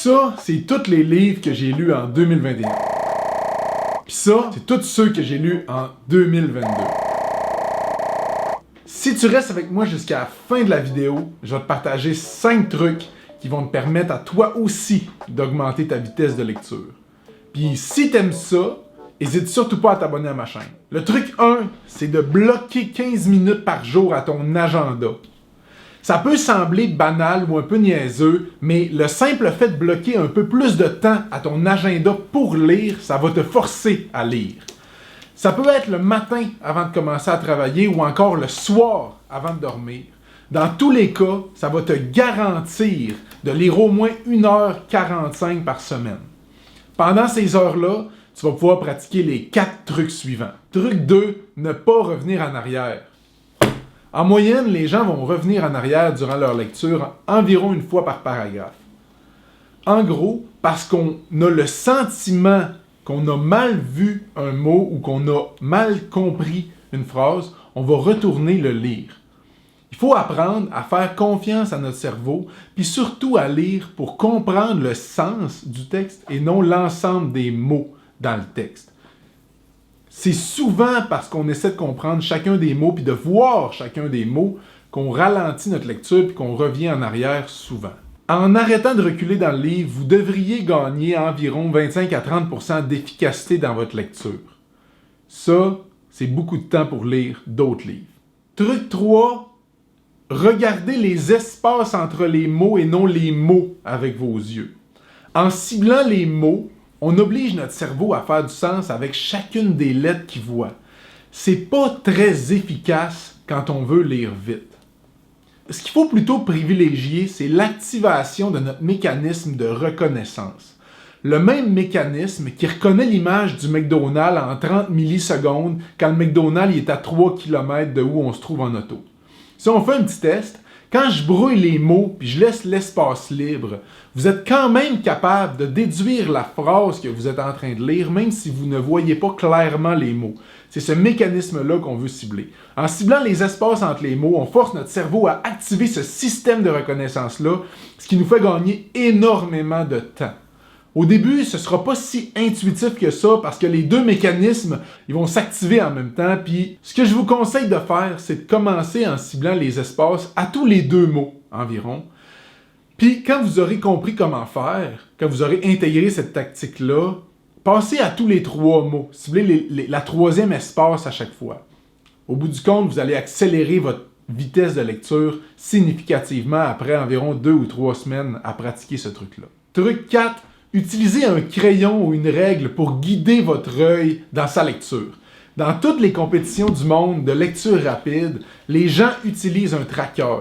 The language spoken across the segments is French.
Ça, c'est tous les livres que j'ai lus en 2021. Puis ça, c'est tous ceux que j'ai lus en 2022. Si tu restes avec moi jusqu'à la fin de la vidéo, je vais te partager 5 trucs qui vont te permettre à toi aussi d'augmenter ta vitesse de lecture. Puis si t'aimes ça, n'hésite surtout pas à t'abonner à ma chaîne. Le truc 1, c'est de bloquer 15 minutes par jour à ton agenda. Ça peut sembler banal ou un peu niaiseux, mais le simple fait de bloquer un peu plus de temps à ton agenda pour lire, ça va te forcer à lire. Ça peut être le matin avant de commencer à travailler ou encore le soir avant de dormir. Dans tous les cas, ça va te garantir de lire au moins 1h45 par semaine. Pendant ces heures-là, tu vas pouvoir pratiquer les 4 trucs suivants. Truc 2, ne pas revenir en arrière. En moyenne, les gens vont revenir en arrière durant leur lecture environ une fois par paragraphe. En gros, parce qu'on a le sentiment qu'on a mal vu un mot ou qu'on a mal compris une phrase, on va retourner le lire. Il faut apprendre à faire confiance à notre cerveau, puis surtout à lire pour comprendre le sens du texte et non l'ensemble des mots dans le texte. C'est souvent parce qu'on essaie de comprendre chacun des mots puis de voir chacun des mots qu'on ralentit notre lecture puis qu'on revient en arrière souvent. En arrêtant de reculer dans le livre, vous devriez gagner environ 25 à 30% d'efficacité dans votre lecture. Ça, c'est beaucoup de temps pour lire d'autres livres. Truc 3, regardez les espaces entre les mots et non les mots avec vos yeux. En ciblant les mots, on oblige notre cerveau à faire du sens avec chacune des lettres qu'il voit. C'est pas très efficace quand on veut lire vite. Ce qu'il faut plutôt privilégier, c'est l'activation de notre mécanisme de reconnaissance. Le même mécanisme qui reconnaît l'image du McDonald's en 30 millisecondes quand le McDonald's est à 3 km de où on se trouve en auto. Si on fait un petit test, quand je brouille les mots puis je laisse l'espace libre, vous êtes quand même capable de déduire la phrase que vous êtes en train de lire, même si vous ne voyez pas clairement les mots. C'est ce mécanisme-là qu'on veut cibler. En ciblant les espaces entre les mots, on force notre cerveau à activer ce système de reconnaissance-là, ce qui nous fait gagner énormément de temps. Au début, ce ne sera pas si intuitif que ça parce que les deux mécanismes ils vont s'activer en même temps. Puis, ce que je vous conseille de faire, c'est de commencer en ciblant les espaces à tous les 2 mots environ. Puis, quand vous aurez compris comment faire, quand vous aurez intégré cette tactique-là, passez à tous les 3 mots. Ciblez la 3e espace à chaque fois. Au bout du compte, vous allez accélérer votre vitesse de lecture significativement après environ 2 ou 3 semaines à pratiquer ce truc-là. Truc 4. Utilisez un crayon ou une règle pour guider votre œil dans sa lecture. Dans toutes les compétitions du monde de lecture rapide, les gens utilisent un tracker,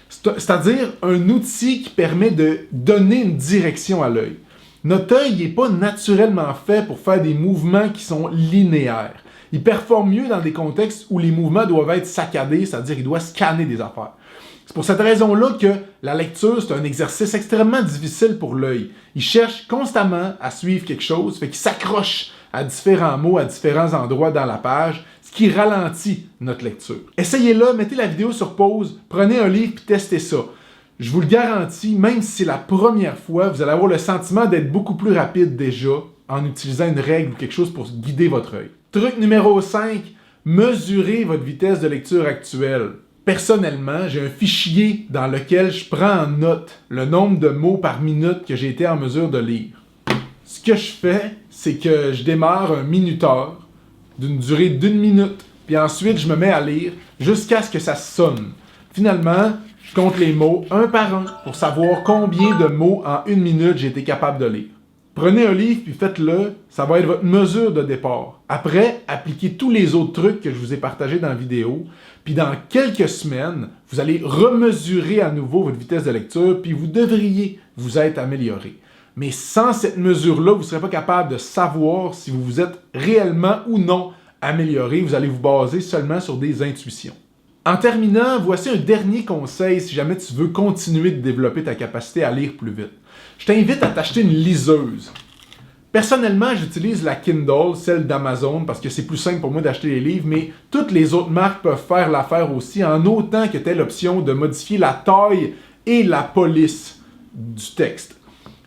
c'est-à-dire un outil qui permet de donner une direction à l'œil. Notre œil n'est pas naturellement fait pour faire des mouvements qui sont linéaires. Il performe mieux dans des contextes où les mouvements doivent être saccadés, c'est-à-dire qu'il doit scanner des affaires. C'est pour cette raison-là que la lecture, c'est un exercice extrêmement difficile pour l'œil. Il cherche constamment à suivre quelque chose, fait qu'il s'accroche à différents mots, à différents endroits dans la page, ce qui ralentit notre lecture. Essayez-le, mettez la vidéo sur pause, prenez un livre et testez ça. Je vous le garantis, même si c'est la première fois, vous allez avoir le sentiment d'être beaucoup plus rapide déjà en utilisant une règle ou quelque chose pour guider votre œil. Truc numéro 5, mesurez votre vitesse de lecture actuelle. Personnellement, j'ai un fichier dans lequel je prends en note le nombre de mots par minute que j'ai été en mesure de lire. Ce que je fais, c'est que je démarre un minuteur d'une durée d'1 minute, puis ensuite je me mets à lire jusqu'à ce que ça sonne. Finalement, je compte les mots un par un pour savoir combien de mots en 1 minute j'ai été capable de lire. Prenez un livre puis faites-le, ça va être votre mesure de départ. Après, appliquez tous les autres trucs que je vous ai partagés dans la vidéo, puis dans quelques semaines, vous allez remesurer à nouveau votre vitesse de lecture, puis vous devriez vous être amélioré. Mais sans cette mesure-là, vous ne serez pas capable de savoir si vous vous êtes réellement ou non amélioré. Vous allez vous baser seulement sur des intuitions. En terminant, voici un dernier conseil si jamais tu veux continuer de développer ta capacité à lire plus vite. Je t'invite à t'acheter une liseuse. Personnellement, j'utilise la Kindle, celle d'Amazon, parce que c'est plus simple pour moi d'acheter les livres, mais toutes les autres marques peuvent faire l'affaire aussi, en autant que tu aies l'option de modifier la taille et la police du texte.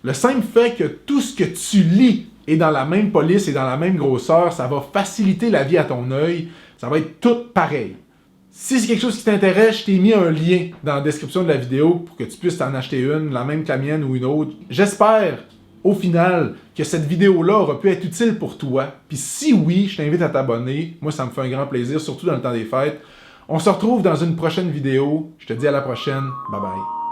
Le simple fait que tout ce que tu lis est dans la même police et dans la même grosseur, ça va faciliter la vie à ton œil. Ça va être tout pareil. Si c'est quelque chose qui t'intéresse, je t'ai mis un lien dans la description de la vidéo pour que tu puisses t'en acheter une, la même que la mienne ou une autre. J'espère, au final, que cette vidéo-là aura pu être utile pour toi. Puis si oui, je t'invite à t'abonner. Moi, ça me fait un grand plaisir, surtout dans le temps des fêtes. On se retrouve dans une prochaine vidéo. Je te dis à la prochaine. Bye bye.